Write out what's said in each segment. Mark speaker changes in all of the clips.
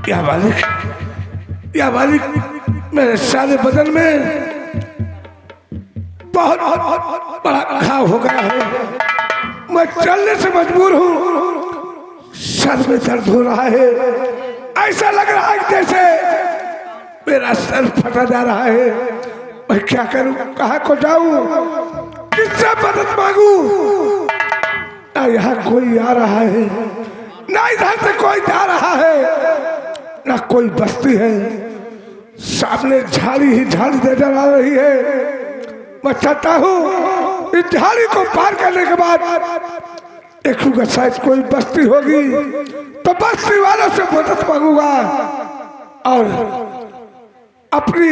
Speaker 1: या मालिक, या मालिक, मेरे सारे बदन में बहुत बड़ा घाव हो गया है। मैं चलने से मजबूर हूँ। सर में दर्द हो रहा है। ऐसा लग रहा है जैसे मेरा सर फटा जा रहा है। मैं क्या करूं, कहाँ को जाऊं, किससे मदद मांगू? ना यहाँ कोई आ रहा है, ना इधर से कोई जा रहा है, ना कोई बस्ती है। सामने झाड़ी ही झाड़ी नजर आ रही है। मैं चाहता हूँ इस झाड़ी को पार करने के बाद देखूंगा शायद कोई बस्ती होगी तो बस्ती वालों से मदद मांगूंगा और अपनी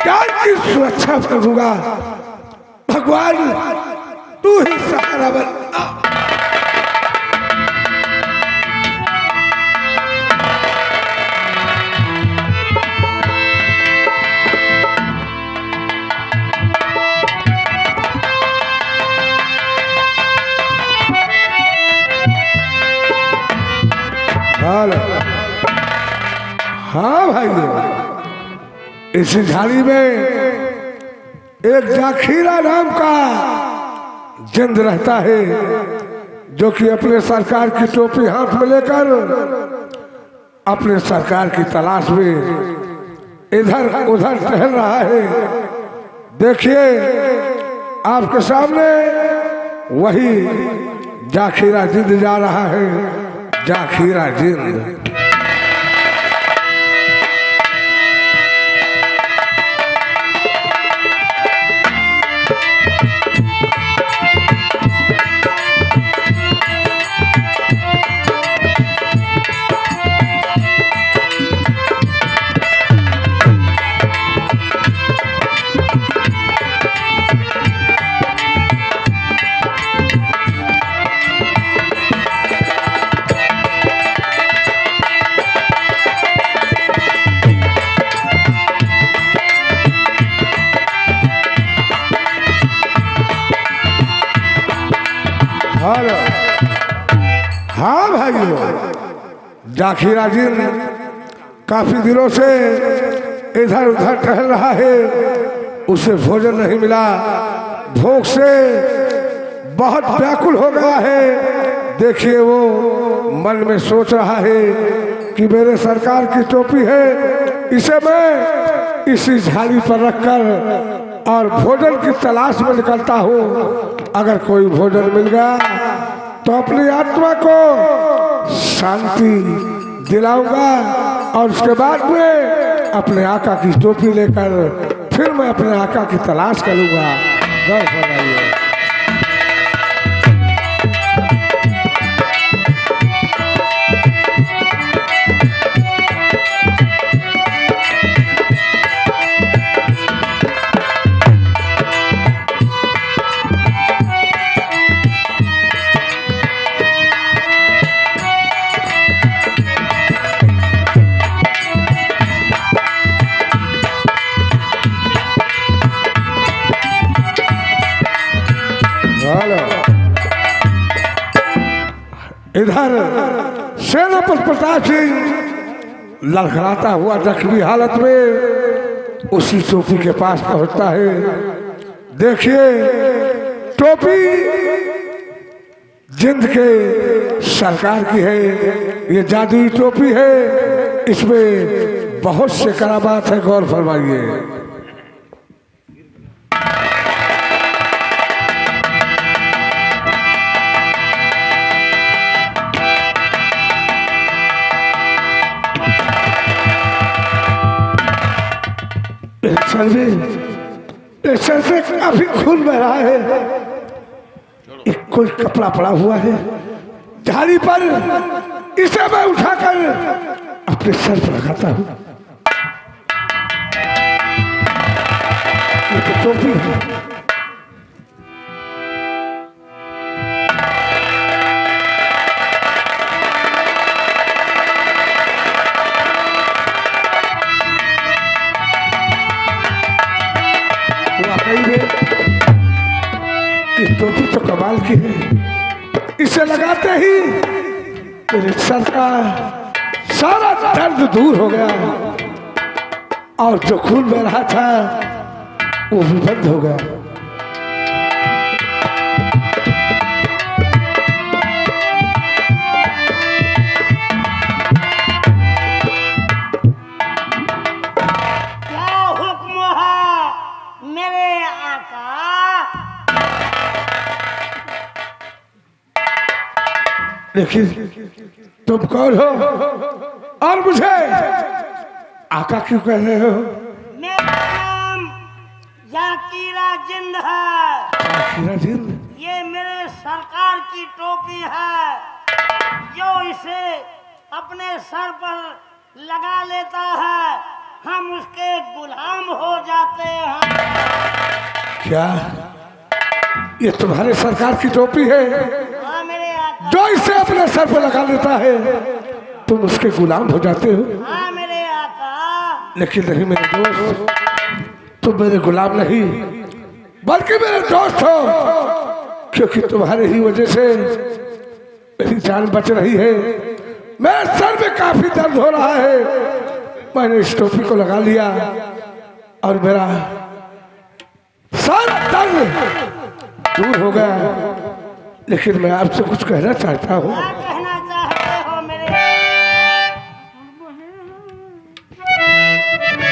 Speaker 1: जान की सुरक्षा मांगूंगा। भगवान तू ही सहारा बन। हाँ भाई, इस झाड़ी में एक जाखीरा नाम का जिंद रहता है जो कि अपने सरकार की टोपी हाथ में लेकर अपने सरकार की तलाश में इधर उधर टहल रहा है। देखिए आपके सामने वही जाखीरा जिंद जा रहा है। जाखीरा जिंद हाँ भाइयों, जाखीरा जिन काफी दिनों से इधर उधर टहल रहा है। उसे भोजन नहीं मिला, भूख से बहुत व्याकुल हो गया है। देखिए वो मन में सोच रहा है कि मेरे सरकार की टोपी है, इसे मैं इसी झाड़ी पर रखकर और भोजन की तलाश में निकलता हूँ। अगर कोई भोजन मिल गया तो अपनी आत्मा को शांति दिलाऊंगा और उसके बाद में अपने आका की टोपी लेकर फिर मैं अपने आका की तलाश करूंगा। गौर फरमाइए। इधर सेनापति प्रताप सिंह लड़खड़ाता हुआ जख्मी हालत में उसी टोपी के पास पहुंचता है। देखिए टोपी जिंद के सरकार की है। ये जादुई टोपी है, इसमें बहुत से करामात है। गौर फरमाइए। सर से काफी खून बह रहा है। एक कोई कपड़ा पड़ा हुआ है झाड़ी पर, इसे मैं उठाकर अपने सर पर लगाता हूँ। ये तो टोपी है। टोपी तो कमाल की है। इसे लगाते ही मेरे सर का सारा दर्द दूर हो गया और जो खून बह रहा था वो भी बंद हो गया।
Speaker 2: क्या हुक्म है मेरे आका?
Speaker 1: लेकिन तुम कौन हो और मुझे आका क्यों कह रहे हो?
Speaker 2: मेरा नाम जाकीरा जिंद है।
Speaker 1: जाकीरा जिंद?
Speaker 2: ये मेरे सरकार की टोपी है। जो इसे अपने सर पर लगा लेता है हम उसके गुलाम हो जाते हैं।
Speaker 1: क्या ये तुम्हारे सरकार की टोपी है?
Speaker 2: हाँ मेरे आका।
Speaker 1: जो इसे अपने सर पर लगा लेता है तुम उसके गुलाम हो जाते हो?
Speaker 2: हाँ मेरे आका।
Speaker 1: लेकिन नहीं मेरे दोस्त, तुम मेरे गुलाम नहीं बल्कि मेरे दोस्त हो, क्योंकि तुम्हारे ही वजह से मेरी जान बच रही है। मेरे सर में काफी दर्द हो रहा है, मैंने इस टोपी को लगा लिया और मेरा सारा दर्द दूर हो गया। लेकिन मैं आपसे कुछ कहना चाहता हूँ।
Speaker 2: क्या कहना चाहते हो मेरे?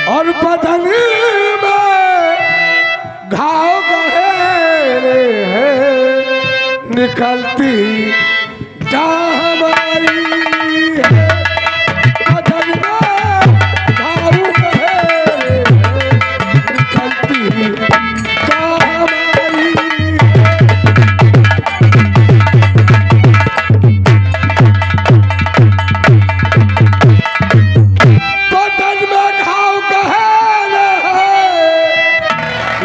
Speaker 1: और बदन में घाव गहरे हैं निकलती जा हमारी है। बदन में घाव गहरे हैं निकलती जा हमारी। बदन में घाव गहरे हैं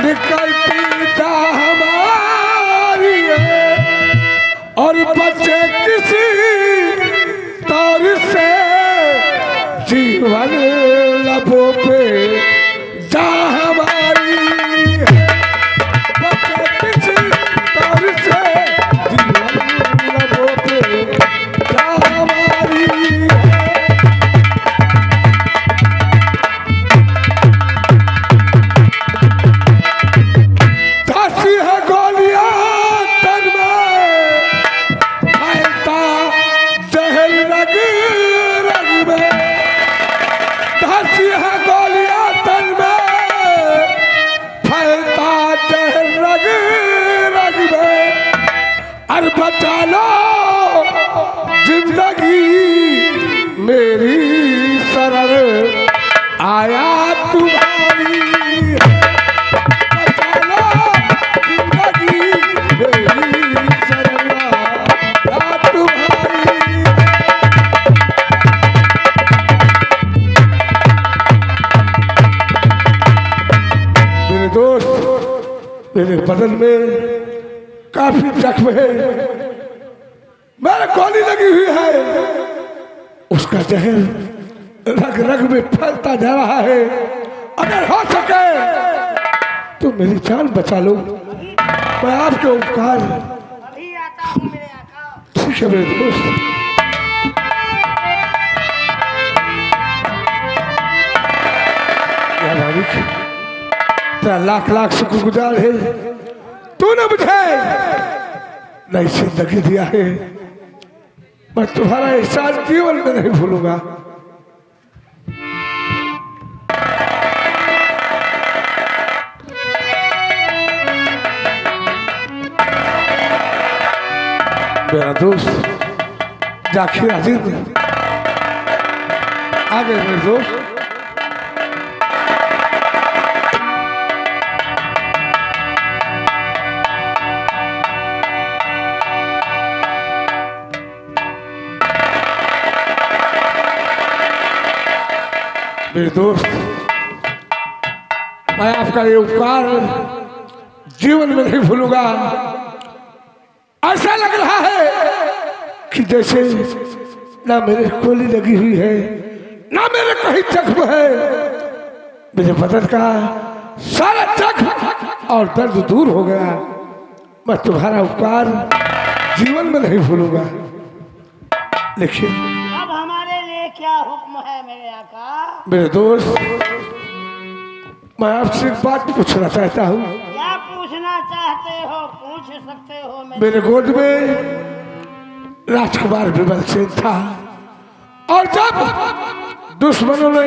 Speaker 1: निकलती जा हमारी है। और बचे किसी तौर से जीवन लबों पे जा हमारी है। बचे किसी तौर से जीवन लबों पे जा हमारी है। धासी है गोलियां तन में फैलता जहर रग रग में। धासी है गोलियां तन में फैलता जहर रग रग में। अर बचा लो जिंदगी मेरी सरल आया तुम्हारी है। बचा लो जिंदगी मेरी सरल आया तुम्हारी है। मेरे दोस्त, मेरे बदन में काफी जख्म है, मेरे गोली लगी हुई है, उसका जहर रग रग में फैलता जा रहा है। अगर हो सके तो मेरी जान बचा लो, मैं आपके उपकार।
Speaker 2: अभी आता हूँ मेरे आका।
Speaker 1: ठीक है मेरे दोस्त। या मालिक, तेरा लाख लाख शुक्रगुजार है, तूने मुझे नई जिंदगी दिया है। मैं तुम्हारा एहसान जीवन में नहीं भूलूंगा। मेरा दोस्त जाकिर अजीज आ गए मेरे दोस्त। मेरे दोस्त, मैं आपका ये उपकार जीवन में नहीं भूलूंगा। ऐसा लग रहा है कि जैसे ना मेरे गोली लगी हुई है ना मेरे कहीं जख्म है। मेरे बदन का सारा जख्म और दर्द दूर हो गया। मैं तुम्हारा उपकार जीवन में नहीं भूलूंगा। लेकिन
Speaker 2: अब हमारे लेख क्या हुक्म है मेरे आका?
Speaker 1: मेरे दोस्त, मैं आपसे एक बात पूछना चाहता हूँ।
Speaker 2: क्या पूछना चाहते हो? पूछ सकते हो।
Speaker 1: मेरे गोद में राजकुमार विमल सेन था और जब दुश्मनों ने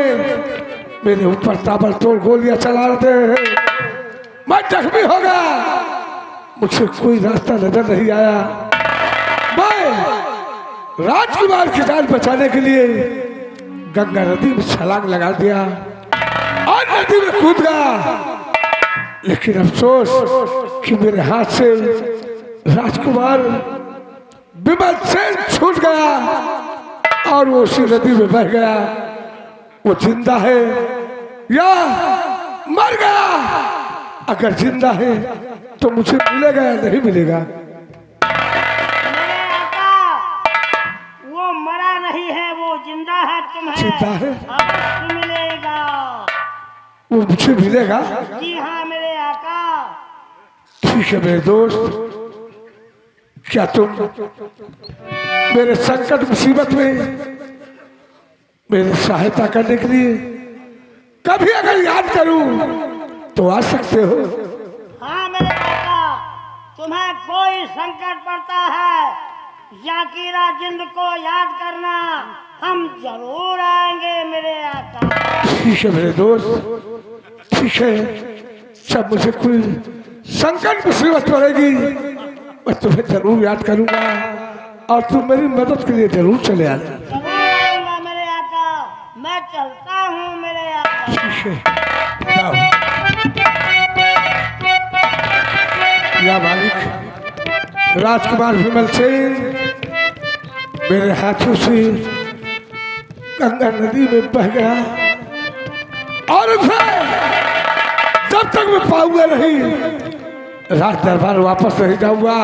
Speaker 1: मेरे ऊपर ताबड़तोड़ गोलियां चला रहे थे, मैं जख्मी हो गया। मुझे कोई रास्ता नजर नहीं आया। मैं राजकुमार की जान बचाने के लिए गंगा नदी में छलांग लगा दिया और नदी में कूद गया। लेकिन अफसोस कि मेरे हाथ से राजकुमार विमल सेन छूट गया और वो उसी नदी में बह गया। वो जिंदा है या मर गया? अगर जिंदा है तो मुझे मिलेगा या नहीं मिलेगा?
Speaker 2: मेरे आका, वो मरा नहीं है, वो जिंदा है। तुम्हें
Speaker 1: जिंदा है?
Speaker 2: अवश्य मिलेगा।
Speaker 1: वो मुझे मिलेगा?
Speaker 2: जी हाँ मेरे आका।
Speaker 1: ठीक है मेरे दोस्त, क्या तुम मेरे संकट मुसीबत में मेरी सहायता करने के लिए कभी अगर याद करूं तो आ सकते हो?
Speaker 2: हाँ मेरे आका, तुम्हें कोई संकट पड़ता है, जाकिरा जिंद को याद करना, हम जरूर आएंगे मेरे आका।
Speaker 1: ठीक है मेरे दोस्त, ठीक है। जब मुझे कोई संकट मुसीबत पड़ेगी मैं तुम्हें जरूर याद करूंगा और तुम मेरी मदद के लिए जरूर चले आना।
Speaker 2: जरूर आऊंगा मेरे आका। मैं चलता हूँ मेरे आका।
Speaker 1: ठीक है, जाओ। या मालिक, राजकुमार विमल सेन मेरे हाथों से गंगा नदी में बह गया और उसे जब तक मैं पाऊंगा नहीं राज दरबार वापस नहीं जाऊंगा,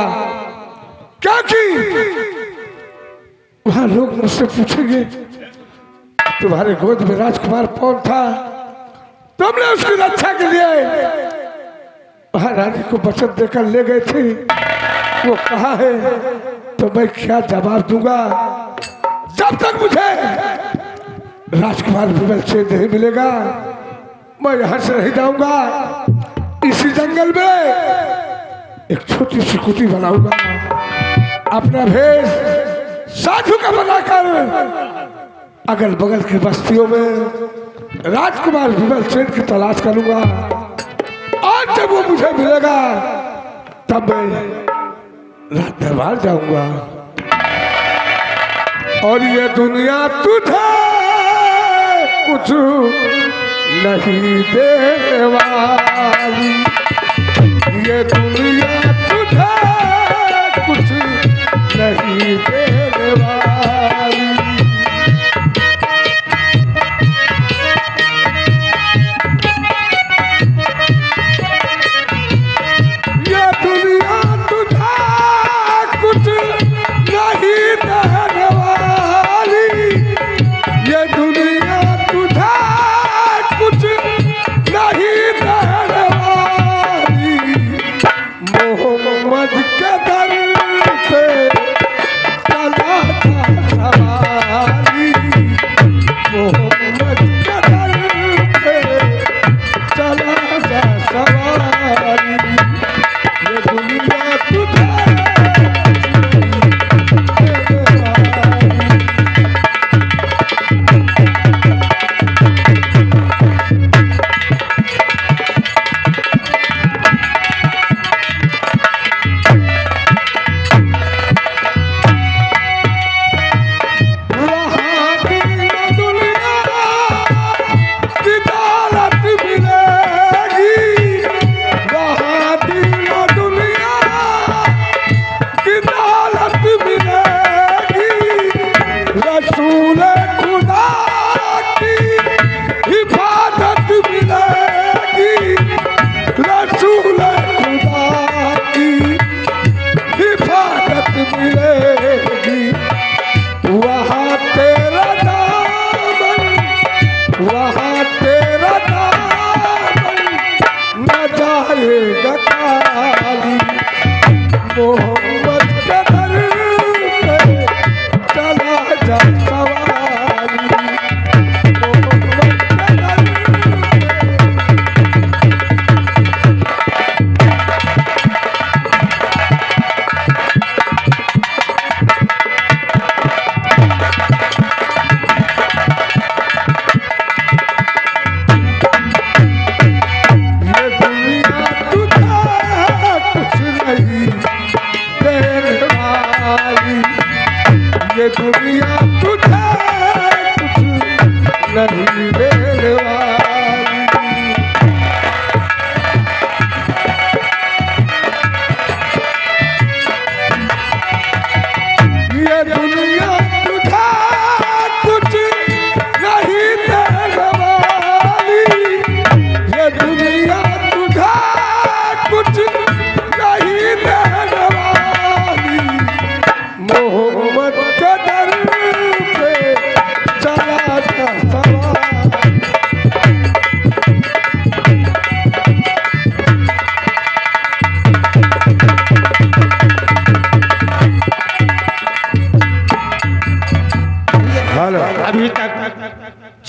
Speaker 1: क्योंकि वहां लोग मुझसे पूछेंगे तुम्हारे गोद में राजकुमार कौन था, तुमने उसकी रक्षा के लिए महारानी को वचन देकर ले गए थे, वो कहाँ है? तो मैं क्या जवाब दूंगा? जब तक मुझे राजकुमार विमल से नहीं मिलेगा मैं यहां से नहीं जाऊंगा। इसी जंगल में एक छोटी सी कुटी बनाऊंगा, अपना भेष साधु का बनाकर अगल बगल की बस्तियों में राजकुमार विमल सेन की तलाश करूंगा और जब वो मुझे मिलेगा तब मैं राज दरबार जाऊंगा और ये दुनिया तुझे कुछ नहीं देने वाली, ये दुनिया तुझे कुछ नहीं देने वाली। ये दुनिया तुझे कुछ नहीं देने वाली, ये दुनिया तुझे कुछ नहीं देने वाली। मोहम्मद के दर पे चला जा सवारी, मोहम्मद के दर पे चला जा सवारी। ये दुनिया तुझे वहाँ तेरा दामन न जाएगा खाली, मोहम्मद के दर पे चला जा सवारी।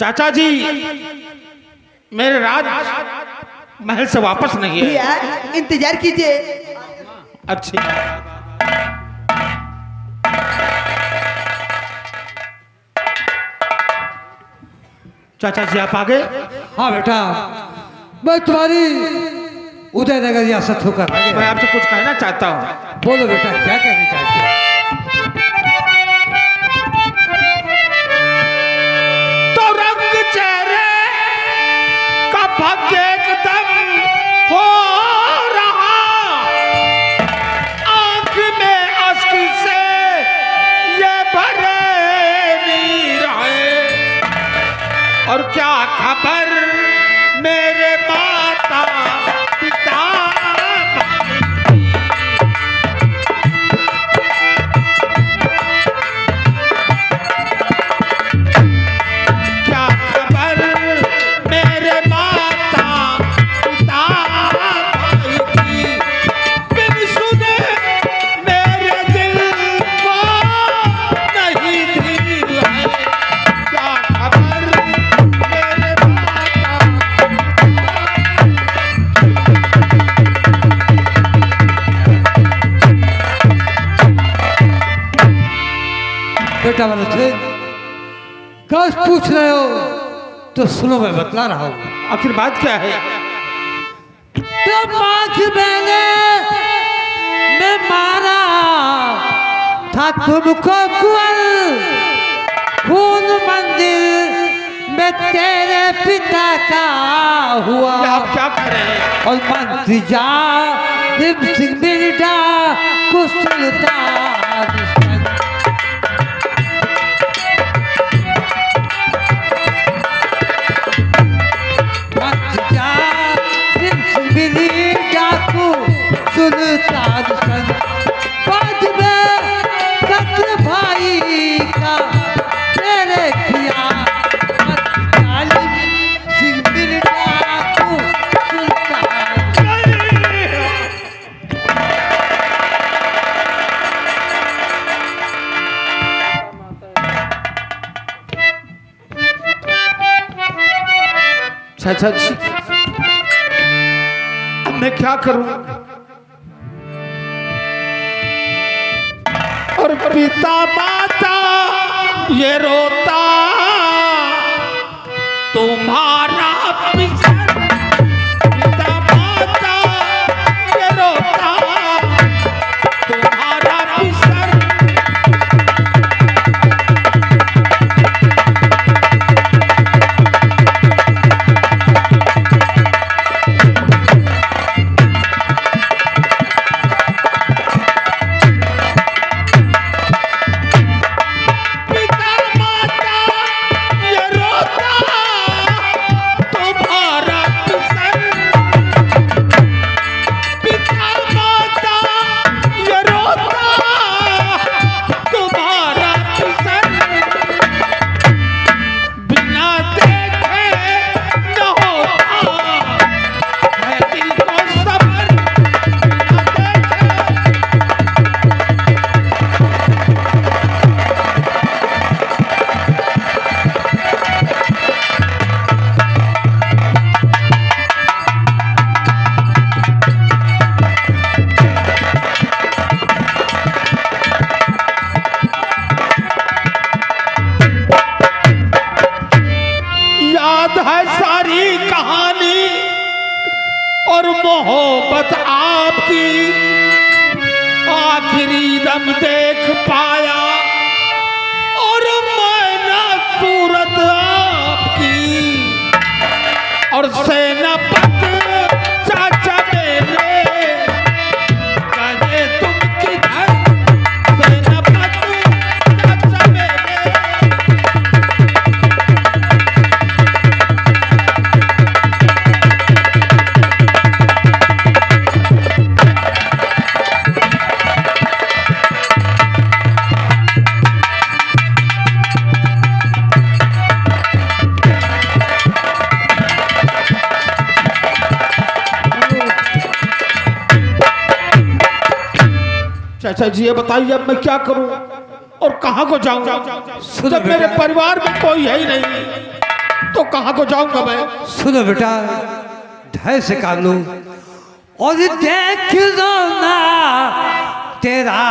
Speaker 3: चाचा जी मेरे राज महल से वापस नहीं
Speaker 4: भैया
Speaker 3: है।
Speaker 4: इंतजार कीजिए।
Speaker 3: अच्छी चाचा जी आप आ गए।
Speaker 5: हाँ बेटा, मैं तुम्हारी उदयनगर रियासत होकर आ
Speaker 3: मैं
Speaker 5: गया।
Speaker 3: आपसे कुछ कहना चाहता हूँ।
Speaker 5: बोलो बेटा, क्या कहना चाहते हो?
Speaker 3: तो रंग चेहरे का भाग्य एकदम हो रहा, आंख में अश्क से ये भरे नीर है, और क्या खबर मेरे माता पिता क्या खबर मेरे माता पिता भाई की, बिन सुने मेरे दिल को नहीं धीर है, क्या खबर मेरे माता
Speaker 5: बेटा बोलो थे, कस पूछ रहे हो तो सुनो, मैं बतला रहा हूँ।
Speaker 3: आखिर बात क्या है?
Speaker 5: तो आँख मैंने मैं मारा था तुमको कुंवर, खून मंदिर में तेरे पिता का हुआ,
Speaker 3: ये आप क्या कर रहे हैं?
Speaker 5: और मंत्री जा दिप सिंह मिर्जा को सुल्तान सुल्तान संग बाद में कत्ल भाई का तेरे किया, सिंह मिर्जा को सुल्तान।
Speaker 3: चाचा जी अब मैं क्या करूं? और पिता माता ये रोता, तुम्हारा पिसर, पिता माता ये रोता, तुम्हारा पिसर। और मोहब्बत आपकी आखिरी दम देख पाया, और मैंने सूरत आपकी और सेनापति चाचा मेरे कहे तुम किधर, सेनापति चाचा मेरे। चाचा जी ये बताइए अब मैं क्या करूं और कहां को जाऊं, जब मेरे परिवार में कोई है ही नहीं। तो कहाँ को जाऊंगा मैं?
Speaker 5: सुनो बेटा, धैर्य से काम लो और देख लो ना तेरा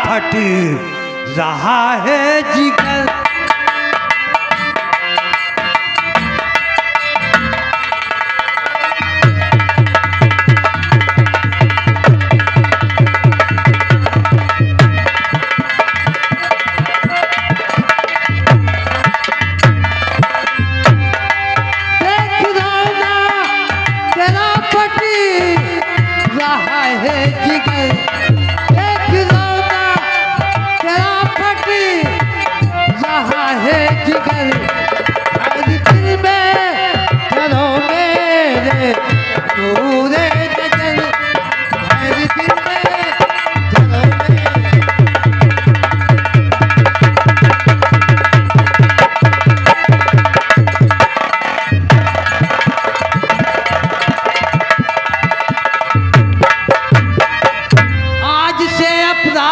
Speaker 5: फट रहा है जिगर।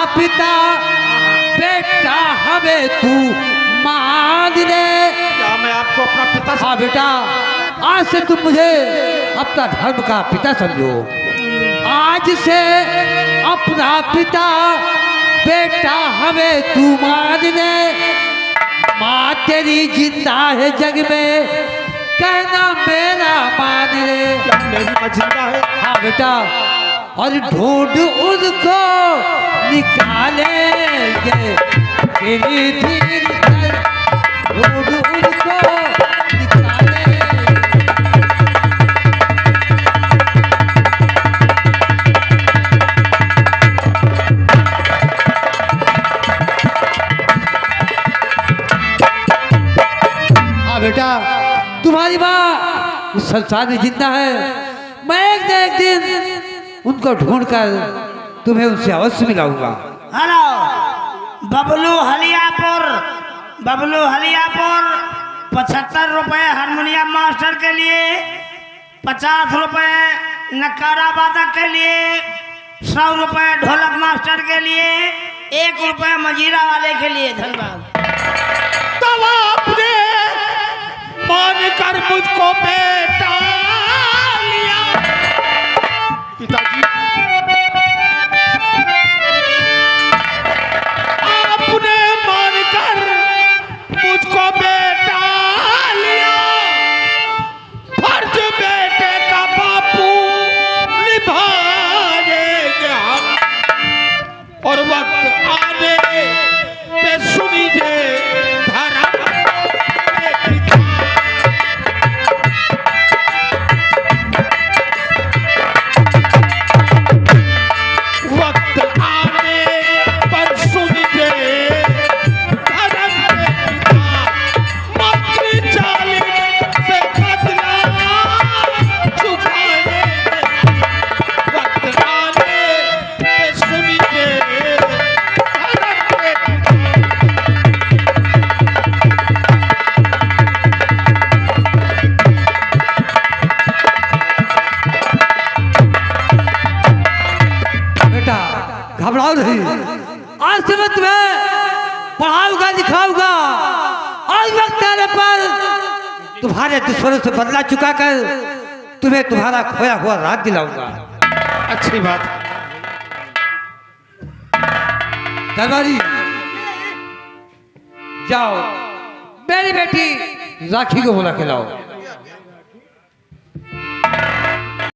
Speaker 5: पिता बेटा हमें तू मान ले।
Speaker 3: क्या मैं आपको अपना पिता?
Speaker 5: हाँ बेटा, आज से तुम मुझे अपना धर्म का पिता समझो। आज से अपना पिता बेटा हमें तू मान ले। माँ तेरी जिंदा है जग में, कहना मेरा मान ले।
Speaker 3: क्या मेरी माँ जिंदा है?
Speaker 5: हाँ बेटा, और ढूंढ उनको निकालेंगे धीरे धीरे कर, ढूंढ उनको निकालेंगे। हाँ बेटा, तुम्हारी माँ इस संसार में जिंदा है। मैं एक न एक दिन उनको ढूंढकर तुम्हें उनसे अवश्य मिलाऊंगा।
Speaker 2: हेलो बबलू हलियापुर, बबलू हलियापुर 75 रुपए हारमोनियम मास्टर के लिए, 50 रुपए नकारा वादक के लिए, 100 रुपए ढोलक मास्टर के लिए, 1 रुपए मजीरा वाले के लिए। धन्यवाद।
Speaker 3: तब आपने मानकर मुझको बेटा लिया पिताजी। आपने मानकर मुझको बेटा लिया, फर्ज बेटे का बापू निभाएंगे हम, और वक्त आने पे सुनिए धर्म
Speaker 5: घबराओ नहीं। आज से मैं तुम्हें पढ़ाऊंगा लिखाऊंगा, आज वक्त आने पर तुम्हारे दुश्मनों से बदला चुका कर तुम्हें तुम्हारा खोया हुआ राज दिलाऊंगा।
Speaker 3: अच्छी बात।
Speaker 5: दरबारी जाओ, मेरी बेटी राखी को बुला के लाओ।